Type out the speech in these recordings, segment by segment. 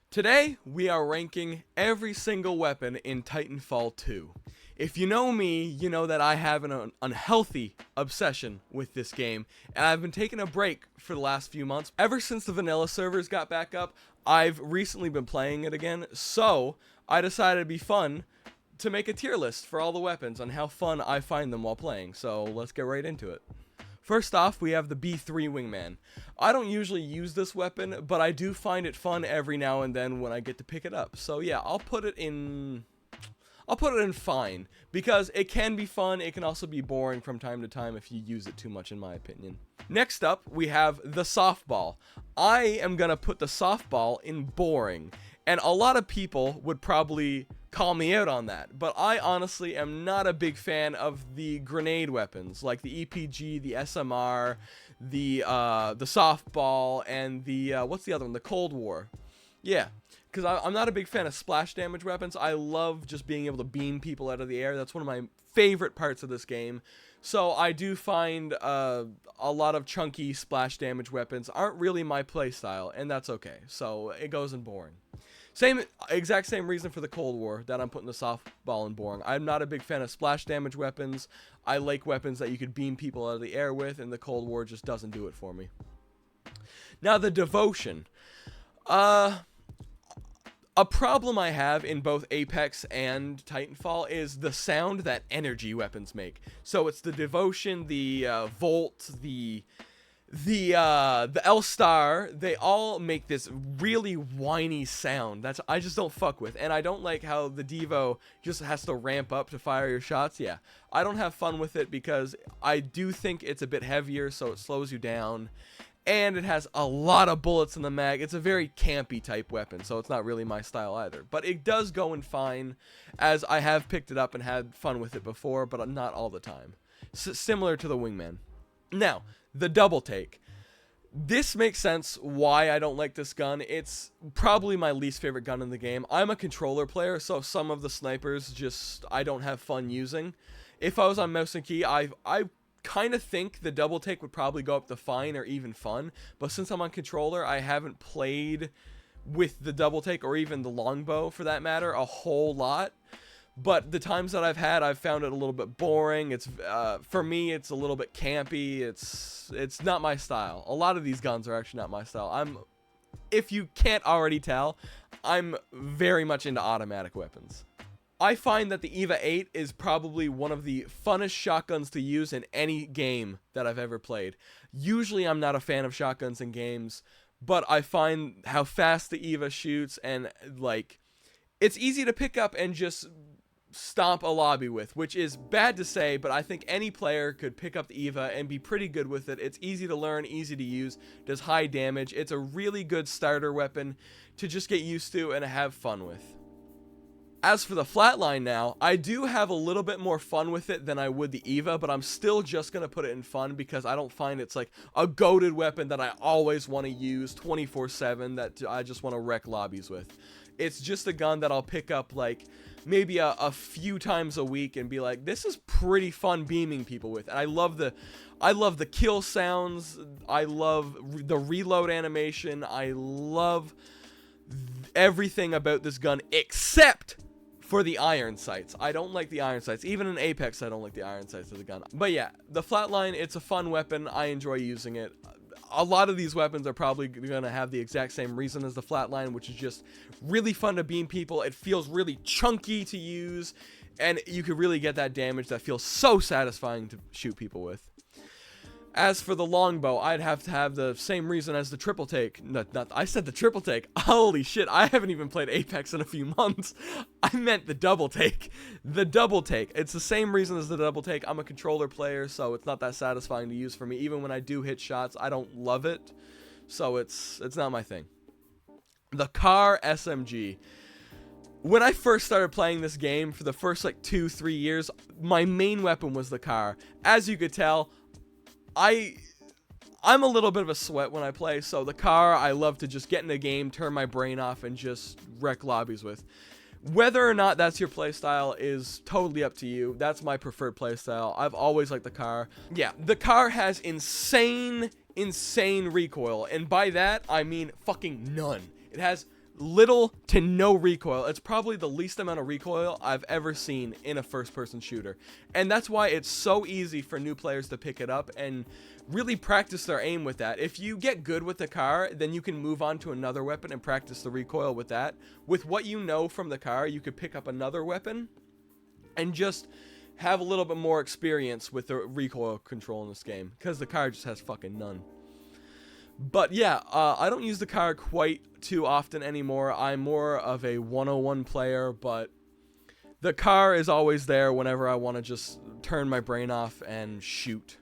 Today, we are ranking every single weapon in Titanfall 2. If you know me, you know that I have an unhealthy obsession with this game, and I've been taking a break for the last few months. Ever since the vanilla servers got back up, I've recently been playing it again, so I decided it'd be fun to make a tier list for all the weapons and how fun I find them while playing, so let's get right into it. First off, we have the B3 Wingman. I don't usually use this weapon, but I do find it fun every now and then when I get to pick it up. So yeah, I'll put it in fine, because it can be fun, it can also be boring from time to time if you use it too much, in my opinion. Next up, we have the softball. I am gonna put the softball in boring, and a lot of people would probably call me out on that, but I honestly am not a big fan of the grenade weapons, like the EPG, the SMR, the softball, and the, what's the other one, the Cold War. Yeah, because I'm not a big fan of splash damage weapons. I love just being able to beam people out of the air. That's one of my favorite parts of this game. So I do find a lot of chunky splash damage weapons aren't really my playstyle, and that's okay. So it goes in boring. Exact same reason for the Cold War that I'm putting the softball in boring. I'm not a big fan of splash damage weapons. I like weapons that you could beam people out of the air with, and the Cold War just doesn't do it for me. Now the Devotion. A problem I have in both Apex and Titanfall is the sound that energy weapons make. So it's the Devotion, the Volt, the L-Star. They all make this really whiny sound that I just don't fuck with. And I don't like how the Devo just has to ramp up to fire your shots. Yeah, I don't have fun with it because I do think it's a bit heavier, so it slows you down. And it has a lot of bullets in the mag. It's a very campy type weapon, so it's not really my style either. But it does go in fine, as I have picked it up and had fun with it before, but not all the time. Similar to the Wingman. Now, the Double Take. This makes sense why I don't like this gun. It's probably my least favorite gun in the game. I'm a controller player, so some of the snipers just I don't have fun using. If I was on mouse and key, I kind of think the Double Take would probably go up to fine or even fun, but since I'm on controller, I haven't played with the Double Take, or even the longbow for that matter, a whole lot. But the times that I've found it a little bit boring. It's for me, it's a little bit campy. It's not my style. A lot of these guns are actually not my style. If you can't already tell, I'm very much into automatic weapons. I find that the EVA 8 is probably one of the funnest shotguns to use in any game that I've ever played. Usually I'm not a fan of shotguns in games, but I find how fast the EVA shoots, and like it's easy to pick up and just stomp a lobby with, which is bad to say, but I think any player could pick up the EVA and be pretty good with it. It's easy to learn, easy to use, does high damage. It's a really good starter weapon to just get used to and have fun with. As for the Flatline now, I do have a little bit more fun with it than I would the EVA, but I'm still just going to put it in fun because I don't find it's like a goated weapon that I always want to use 24/7 that I just want to wreck lobbies with. It's just a gun that I'll pick up like maybe a few times a week and be like, this is pretty fun beaming people with. And I love the kill sounds. I love the reload animation. I love everything about this gun except for the iron sights. I don't like the iron sights. Even in Apex, I don't like the iron sights of the gun. But yeah, the Flatline, it's a fun weapon. I enjoy using it. A lot of these weapons are probably going to have the exact same reason as the Flatline, which is just really fun to beam people. It feels really chunky to use, and you can really get that damage that feels so satisfying to shoot people with. As for the longbow, I'd have to have the same reason as the Triple Take. I said the Triple Take. Holy shit, I haven't even played Apex in a few months. I meant the Double Take. The Double Take. It's the same reason as the Double Take. I'm a controller player, so it's not that satisfying to use for me. Even when I do hit shots, I don't love it. So it's not my thing. The Car SMG. When I first started playing this game, for the first like 2-3 years, my main weapon was the car. As you could tell, I'm a little bit of a sweat when I play, so the car I love to just get in a game, turn my brain off, and just wreck lobbies with. Whether or not that's your playstyle is totally up to you. That's my preferred playstyle. I've always liked the car. Yeah, the car has insane recoil, and by that I mean fucking none. It has little to no recoil. It's probably the least amount of recoil I've ever seen in a first-person shooter. And that's why it's so easy for new players to pick it up and really practice their aim with that. If you get good with the car, then you can move on to another weapon and practice the recoil with that. With what you know from the car, you could pick up another weapon and just have a little bit more experience with the recoil control in this game, because the car just has fucking none. But yeah, I don't use the car quite too often anymore. I'm more of a 101 player, but the car is always there whenever I want to just turn my brain off and shoot.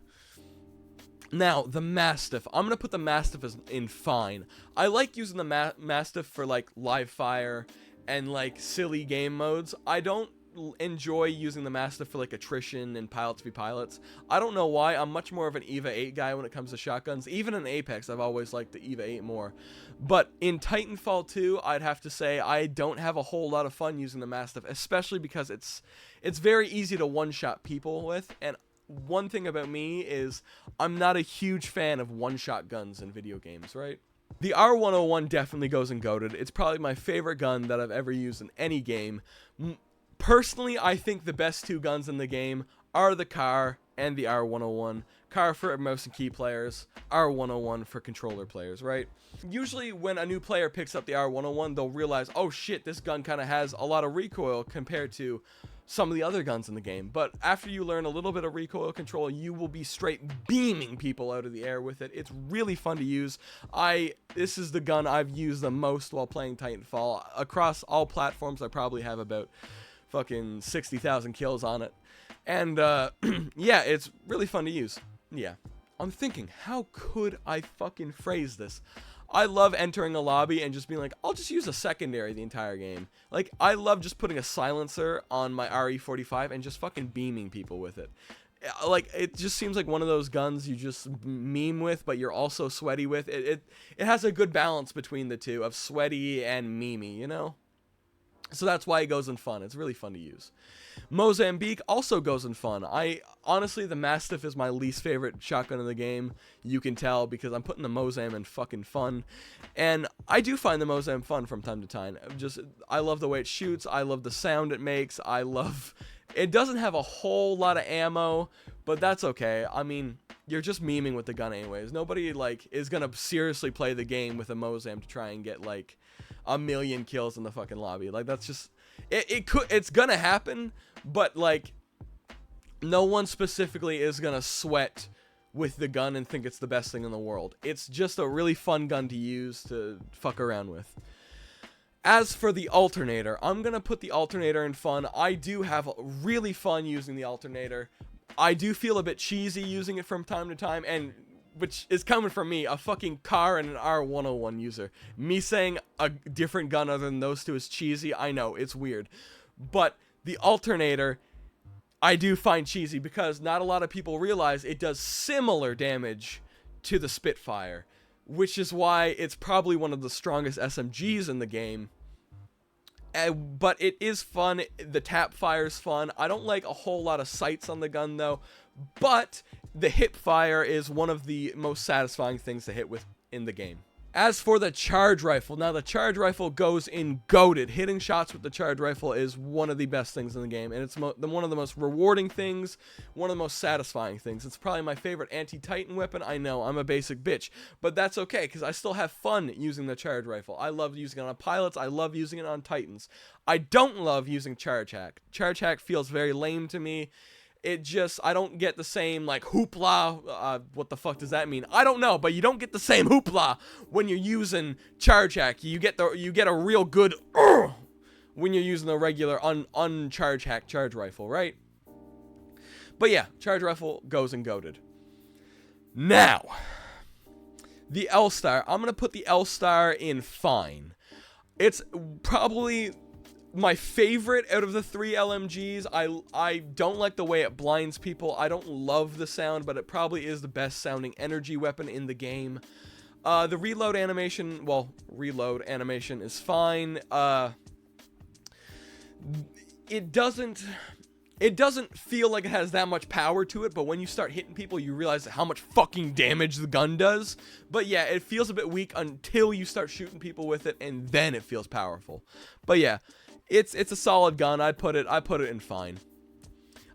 Now, the Mastiff. I'm going to put the Mastiff in fine. I like using the Mastiff for, like, live fire and, like, silly game modes. I don't enjoy using the Mastiff for, like, attrition and pilots v pilots. I don't know why. I'm much more of an EVA 8 guy when it comes to shotguns. Even in Apex, I've always liked the EVA 8 more. But in Titanfall 2, I'd have to say I don't have a whole lot of fun using the Mastiff, especially because it's very easy to one-shot people with, and one thing about me is I'm not a huge fan of one-shot guns in video games, right? The R101 definitely goes in GOATed. It's probably my favorite gun that I've ever used in any game. Personally, I think the best two guns in the game are the car and the R101. Car for mouse and key players, R101 for controller players, right? Usually when a new player picks up the R101, they'll realize, oh shit, this gun kind of has a lot of recoil compared to some of the other guns in the game. But after you learn a little bit of recoil control, you will be straight beaming people out of the air with it. It's really fun to use. This is the gun I've used the most while playing Titanfall. Across all platforms, I probably have about fucking 60,000 kills on it. And yeah, it's really fun to use. Yeah. I'm thinking, how could I fucking phrase this? I love entering a lobby and just being like, I'll just use a secondary the entire game. Like, I love just putting a silencer on my RE45 and just fucking beaming people with it. Like, it just seems like one of those guns you just meme with, but you're also sweaty with. It has a good balance between the two of sweaty and memey, you know? So that's why it goes in fun. It's really fun to use. Mozambique also goes in fun. Honestly, the Mastiff is my least favorite shotgun in the game. You can tell because I'm putting the Mozam in fucking fun. And I do find the Mozam fun from time to time. I love the way it shoots. I love the sound it makes. It doesn't have a whole lot of ammo, but that's okay. I mean, you're just memeing with the gun anyways. Nobody, like, is gonna seriously play the game with a Mozam to try and get, like, 1,000,000 kills in the fucking lobby. Like, that's just... It's gonna happen, but, like, no one specifically is gonna sweat with the gun and think it's the best thing in the world. It's just a really fun gun to use to fuck around with. As for the alternator, I'm gonna put the alternator in fun. I do have really fun using the alternator. I do feel a bit cheesy using it from time to time, and which is coming from me, a fucking car and an R101 user. Me saying a different gun other than those two is cheesy, I know, it's weird. But the alternator, I do find cheesy because not a lot of people realize it does similar damage to the Spitfire, which is why it's probably one of the strongest SMGs in the game. But it is fun. The tap fire's fun. I don't like a whole lot of sights on the gun though, but the hip fire is one of the most satisfying things to hit with in the game. As for the charge rifle, now the charge rifle goes in GOATed. Hitting shots with the charge rifle is one of the best things in the game, and it's one of the most rewarding things, one of the most satisfying things. It's probably my favorite anti-Titan weapon. I know, I'm a basic bitch, but that's okay, because I still have fun using the charge rifle. I love using it on pilots. I love using it on Titans. I don't love using charge hack. Charge hack feels very lame to me. I don't get the same, like, hoopla. What the fuck does that mean? I don't know, but you don't get the same hoopla when you're using charge hack. You get a real good when you're using the regular uncharge hack charge rifle, right? But yeah, charge rifle goes in GOATed. Now, the L-Star. I'm gonna put the L-Star in fine. It's probably my favorite out of the 3 LMGs. I don't like the way it blinds people. I don't love the sound, but it probably is the best sounding energy weapon in the game. The reload animation is fine. It doesn't... it doesn't feel like it has that much power to it, but when you start hitting people, you realize how much fucking damage the gun does. But yeah, it feels a bit weak until you start shooting people with it, and then it feels powerful. But yeah, it's a solid gun. I put it in fine.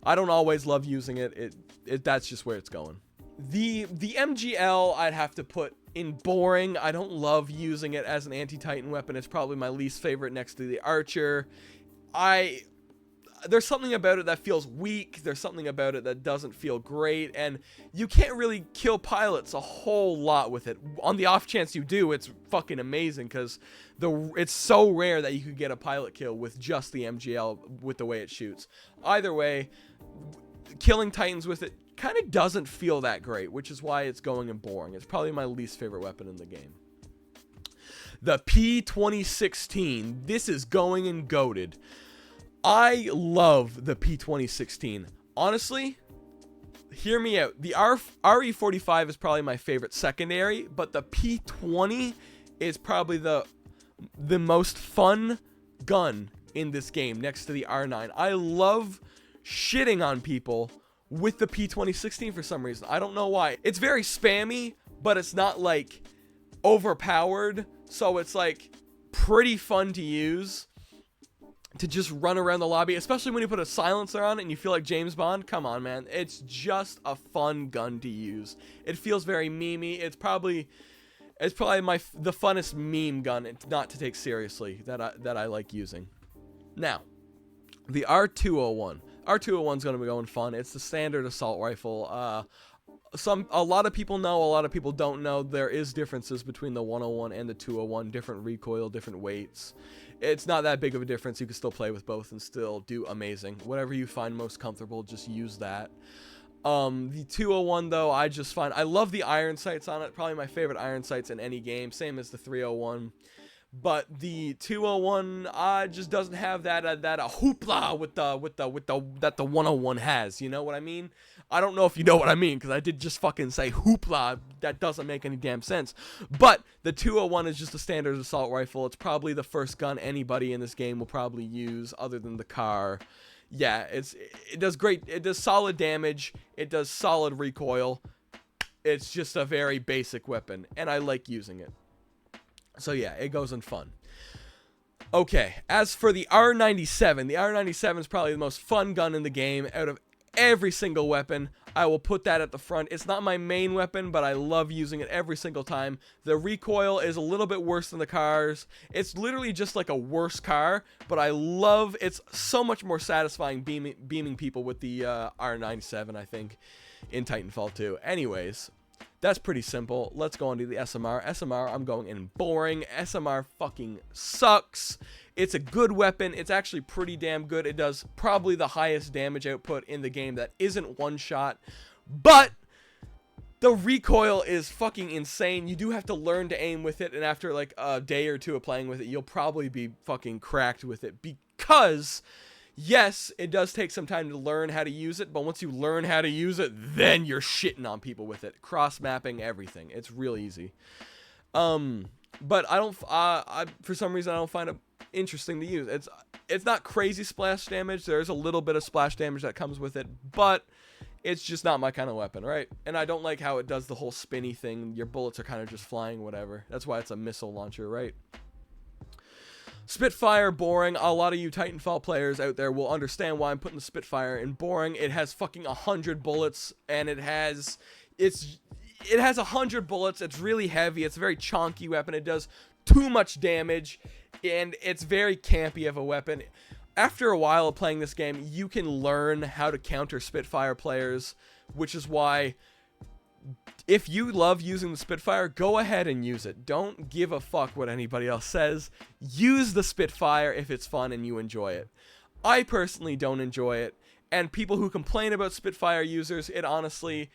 I don't always love using it. That's just where it's going. The MGL I'd have to put in boring. I don't love using it as an anti-Titan weapon. It's probably my least favorite next to the Archer. There's something about it that feels weak. There's something about it that doesn't feel great, and you can't really kill pilots a whole lot with it. On the off chance you do, it's fucking amazing, because it's so rare that you could get a pilot kill with just the MGL with the way it shoots. Either way, killing Titans with it kind of doesn't feel that great, which is why it's going in boring. It's probably my least favorite weapon in the game. The P2016. This is going in goated. I love the P2016. Honestly, hear me out. The RE45 is probably my favorite secondary, but the P20 is probably the most fun gun in this game next to the R9. I love shitting on people with the P2016 for some reason. I don't know why. It's very spammy, but it's not like overpowered, so it's like pretty fun to use. To just run around the lobby, especially when you put a silencer on it and you feel like James Bond. Come on, man. It's just a fun gun to use. It feels very memey. It's probably the funnest meme gun not to take seriously that I like using. Now, the R201. R201 is going to be going fun. It's the standard assault rifle. A lot of people know, a lot of people don't know. There is differences between the 101 and the 201. Different recoil, different weights. It's not that big of a difference. You can still play with both and still do amazing. Whatever you find most comfortable, just use that. The 201, though, I love the iron sights on it. Probably my favorite iron sights in any game. Same as the 301. But the 201 just doesn't have that hoopla that the 101 has. You know what I mean? I don't know if you know what I mean, because I did just fucking say hoopla. That doesn't make any damn sense. But the 201 is just a standard assault rifle. It's probably the first gun anybody in this game will probably use, other than the car. Yeah, it does great. It does solid damage. It does solid recoil. It's just a very basic weapon, and I like using it. So yeah, it goes in fun. Okay, as for the R97, the R97 is probably the most fun gun in the game out of every single weapon. I will put that at the front. It's not my main weapon, but I love using it every single time. The recoil is a little bit worse than the cars. It's literally just like a worse car, but it's so much more satisfying beaming people with the R97, I think, in Titanfall 2. Anyways, that's pretty simple. Let's go on to the SMR. SMR, I'm going in boring. SMR fucking sucks. It's a good weapon. It's actually pretty damn good. It does probably the highest damage output in the game that isn't one shot. But the recoil is fucking insane. You do have to learn to aim with it, and after like a day or two of playing with it, you'll probably be fucking cracked with it, because yes, it does take some time to learn how to use it, but once you learn how to use it, then you're shitting on people with it. Cross-mapping, everything. It's real easy. But for some reason, I don't find it interesting to use. It's not crazy splash damage. There's a little bit of splash damage that comes with it, but it's just not my kind of weapon, right? And I don't like how it does the whole spinny thing. Your bullets are kind of just flying, whatever. That's why it's a missile launcher, right? Spitfire, boring. A lot of you Titanfall players out there will understand why I'm putting the Spitfire in boring. It has fucking 100 bullets, and it has 100 bullets. It's really heavy. It's a very chonky weapon. It does too much damage, and it's very campy of a weapon. After a while of playing this game, you can learn how to counter Spitfire players, which is why if you love using the Spitfire, go ahead and use it. Don't give a fuck what anybody else says. Use the Spitfire if it's fun and you enjoy it. I personally don't enjoy it, and people who complain about Spitfire users, it honestly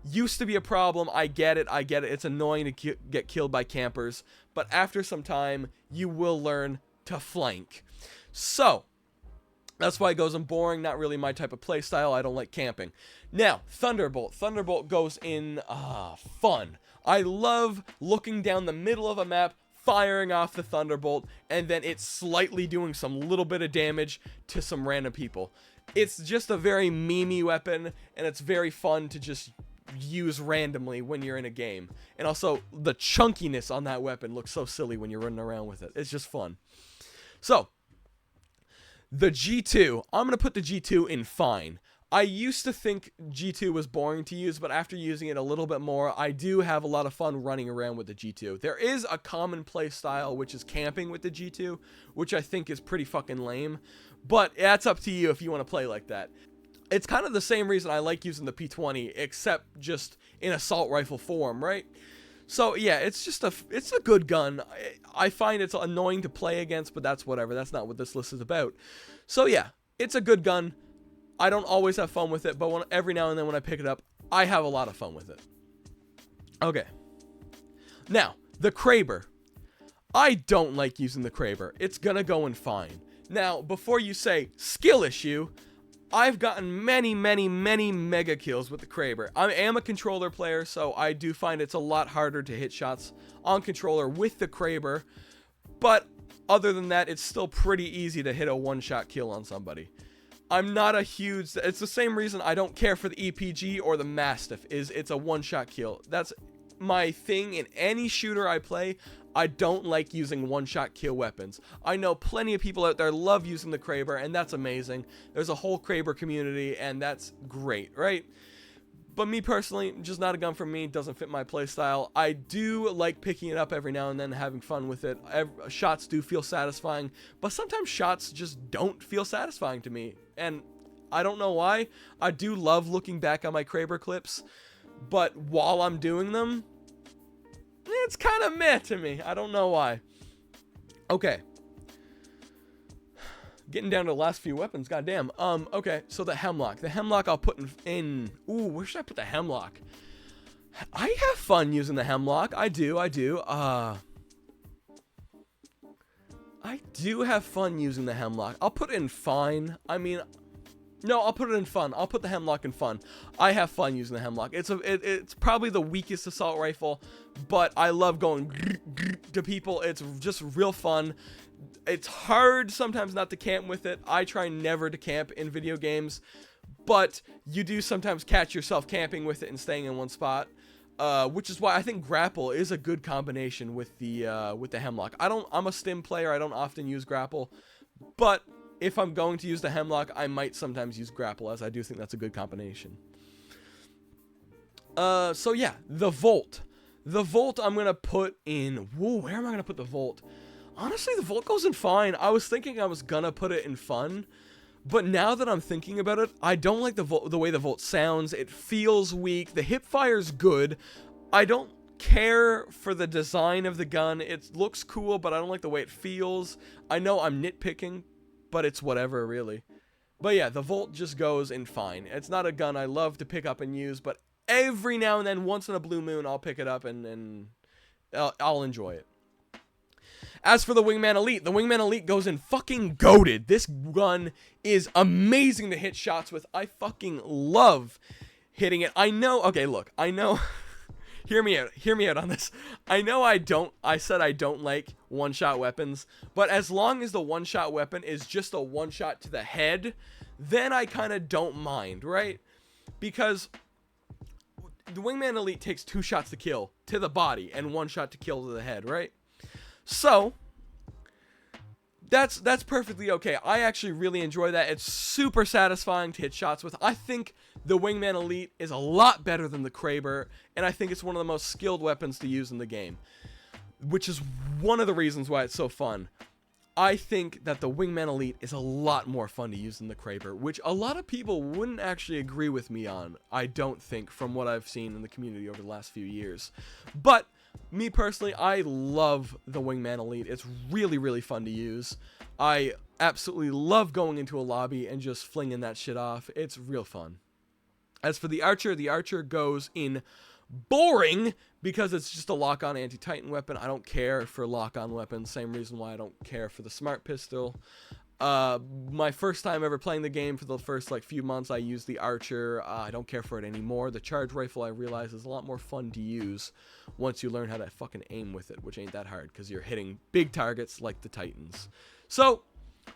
used to be a problem. I get it. It's annoying to get killed by campers, but after some time, you will learn to flank. So that's why it goes in boring. Not really my type of playstyle. I don't like camping. Now, Thunderbolt. Thunderbolt goes in fun. I love looking down the middle of a map, firing off the Thunderbolt, and then it's slightly doing some little bit of damage to some random people. It's just a very memey weapon, and it's very fun to just use randomly when you're in a game. And also, the chunkiness on that weapon looks so silly when you're running around with it. It's just fun. So, the G2. I'm going to put the G2 in fine. I used to think G2 was boring to use, but after using it a little bit more, I do have a lot of fun running around with the G2. There is a common play style, which is camping with the G2, which I think is pretty fucking lame. But that's up to you if you want to play like that. It's kind of the same reason I like using the P20, except just in assault rifle form, right? So yeah, it's a good gun. I find it's annoying to play against, but that's whatever. That's not what this list is about. So yeah, it's a good gun. I don't always have fun with it, but every now and then when I pick it up, I have a lot of fun with it. Okay. Now, the Kraber. I don't like using the Kraber. It's gonna go in fine. Now, before you say, skill issue, I've gotten many mega kills with the Kraber. I am a controller player, so I do find it's a lot harder to hit shots on controller with the Kraber. But other than that, it's still pretty easy to hit a one-shot kill on somebody. I'm not a huge... It's the same reason I don't care for the EPG or the Mastiff, is it's a one-shot kill. That's my thing in any shooter I play. I don't like using one-shot kill weapons. I know plenty of people out there love using the Kraber, and that's amazing. There's a whole Kraber community, and that's great, right? But me personally, just not a gun for me. Doesn't fit my playstyle. I do like picking it up every now and then, having fun with it. Shots do feel satisfying, but sometimes shots just don't feel satisfying to me, and I don't know why. I do love looking back on my Kraber clips, but while I'm doing them, it's kind of meh to me. I don't know why. Okay. Getting down to the last few weapons, goddamn. Okay, so the Hemlock. The Hemlock I'll put in... Ooh, where should I put the Hemlock? I have fun using the Hemlock. I do. I do have fun using the Hemlock. I'll put it in fine. I mean... No, I'll put it in fun. I'll put the Hemlock in fun. I have fun using the Hemlock. It's probably the weakest assault rifle, but I love going to people. It's just real fun. It's hard sometimes not to camp with it. I try never to camp in video games, but you do sometimes catch yourself camping with it and staying in one spot, which is why I think grapple is a good combination with the Hemlock. I'm a stim player. I don't often use grapple, but if I'm going to use the Hemlock, I might sometimes use grapple, as I do think that's a good combination. So yeah, the Volt. The Volt I'm going to put in... Whoa, where am I going to put the Volt? Honestly, the Volt goes in fine. I was thinking I was going to put it in fun, but now that I'm thinking about it, I don't like the way the Volt sounds. It feels weak. The hip fire's good. I don't care for the design of the gun. It looks cool, but I don't like the way it feels. I know I'm nitpicking, but it's whatever, really. But yeah, the Volt just goes in fine. It's not a gun I love to pick up and use, but every now and then, once in a blue moon, I'll pick it up and I'll enjoy it. As for the Wingman Elite, the Wingman Elite goes in fucking goated. This gun is amazing to hit shots with. I fucking love hitting it. I know, okay, look, I know... Hear me out on this. I know I said I don't like one-shot weapons, but as long as the one-shot weapon is just a one-shot to the head, then I kind of don't mind, right? Because the Wingman Elite takes 2 shots to kill to the body and 1 shot to kill to the head, right? So that's perfectly okay. I actually really enjoy that. It's super satisfying to hit shots with. I think the Wingman Elite is a lot better than the Kraber, and I think it's one of the most skilled weapons to use in the game, which is one of the reasons why it's so fun. I think that the Wingman Elite is a lot more fun to use than the Kraber, which a lot of people wouldn't actually agree with me on, I don't think, from what I've seen in the community over the last few years. But me personally, I love the Wingman Elite. It's really, really fun to use. I absolutely love going into a lobby and just flinging that shit off. It's real fun. As for the Archer goes in boring because it's just a lock-on anti-Titan weapon. I don't care for lock-on weapons. Same reason why I don't care for the Smart Pistol. My first time ever playing the game, for the first few months, I used the Archer. I don't care for it anymore. The Charge Rifle, I realize, is a lot more fun to use once you learn how to fucking aim with it, which ain't that hard because you're hitting big targets like the Titans. So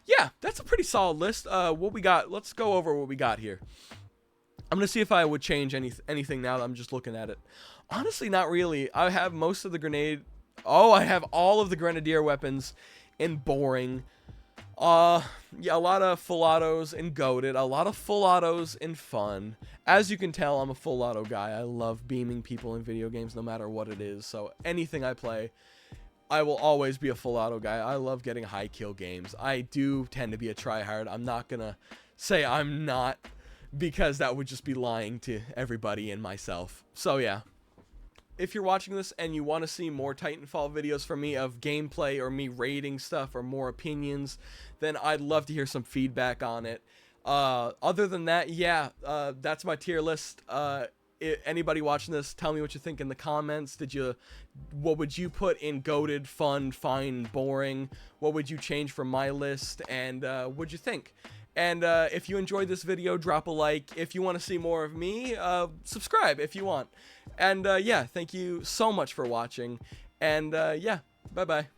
Yeah, that's a pretty solid list. What we got? Let's go over what we got here. I'm gonna see if I would change anything now that I'm just looking at it. Honestly, not really. I have most of the grenade. Oh, I have all of the grenadier weapons in boring. Yeah, a lot of full autos in goated, a lot of full autos in fun. As you can tell, I'm a full auto guy. I love beaming people in video games no matter what it is. So anything I play, I will always be a full auto guy. I love getting high kill games. I do tend to be a tryhard. I'm not gonna say I'm not, because that would just be lying to everybody and myself. So yeah. If you're watching this and you want to see more Titanfall videos from me of gameplay or me rating stuff or more opinions, then I'd love to hear some feedback on it. Other than that, yeah, that's my tier list. Anybody watching this, tell me what you think in the comments. What would you put in goated, fun, fine, boring? What would you change from my list? And what'd you think? And if you enjoyed this video, drop a like. If you want to see more of me, subscribe if you want. And yeah, thank you so much for watching. And yeah, bye-bye.